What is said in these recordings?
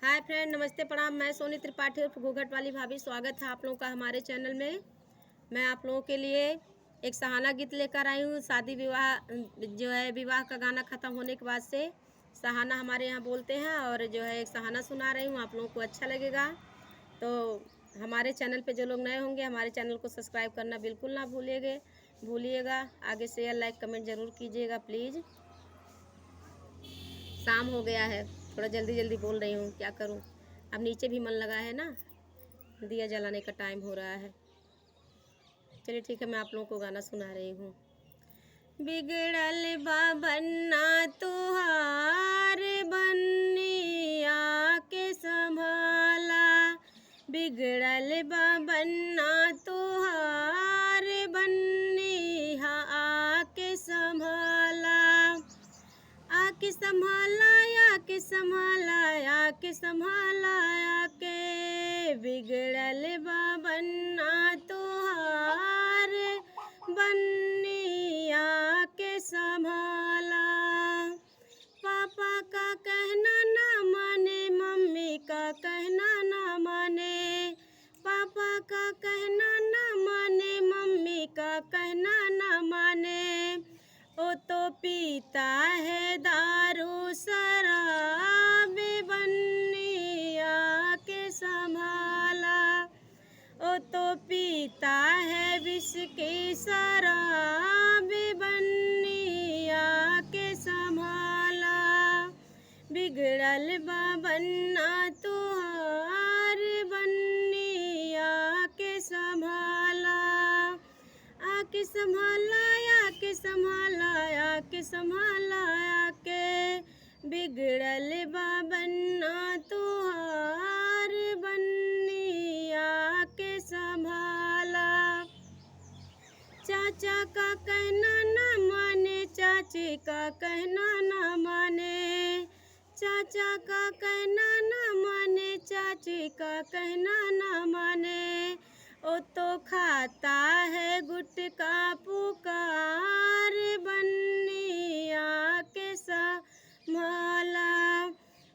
Hi friend, नमस्ते प्रणाम। मैं सोनी त्रिपाठी और घूंघट वाली भाभी। स्वागत है आप लोगों का हमारे चैनल में। मैं आप लोगों के लिए एक सहाना गीत लेकर आई हूँ। शादी विवाह जो है, विवाह का गाना ख़त्म होने के बाद से सहाना हमारे यहाँ बोलते हैं और जो है एक सहाना सुना रही हूँ। आप लोगों को अच्छा लगेगा तो हमारे चैनल पे जो लोग नए होंगे हमारे चैनल को सब्सक्राइब करना बिल्कुल ना भूलिएगा। आगे शेयर लाइक कमेंट ज़रूर कीजिएगा प्लीज़। शाम हो गया है, थोड़ा जल्दी जल्दी बोल रही हूँ, क्या करूँ। अब नीचे भी मन लगा है ना, दिया जलाने का टाइम हो रहा है। चलिए ठीक है, मैं आप लोगों को गाना सुना रही हूँ। बिगड़ल बाबन्ना तुहार बन्निया के संभाला, बिगड़ल बाबन्ना तुहार बन्निया आके संभाला, आके संभाला, आके संभाला, आके संभाला, आके बिगड़ल बाबन्ना तुहार बन्निया के संभाला। पापा का कहना ना माने, मम्मी का कहना ना माने, पापा का कहना ना माने, मम्मी का कहना ना माने, ओ तो पीता है दारू शराब बन्निया के संभाला, ओ तो पीता है विस्की शराब बन्निया के संभाला, बिगड़ल बाबन्ना तुहार बन्निया के संभाला, आके संभाला, आके संभाला, आके संभाला, आके बिगड़ल बाबन्ना तुहार बन्निया के संभाला। चाचा का कहना ना माने, चाची का कहना ना माने, चाचा का कहना ना माने, चाची का कहना ना माने, ओ तो खाता है गुटका पुकार बन्निया के संभाला,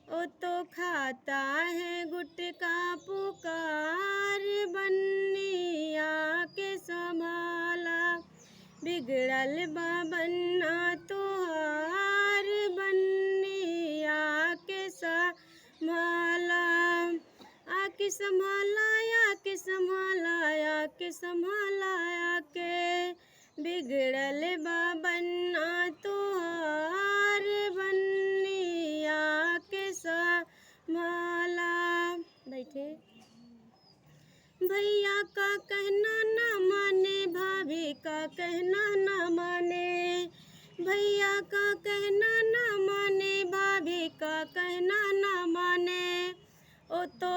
ओ तो खाता है गुटका पुकार बन्निया के संभाला, बिगड़ल बाबन्ना तुहार बन्निया के संभाला, आके संभाला, आके संभाला, आके संभाला, आके बिगड़ल बाबन्ना तुहार बन्निया के संभाला। बैठे। भैया का कहना ना माने, भाभी का कहना ना माने, भैया का कहना ना माने, भाभी का कहना ना माने, ओ तो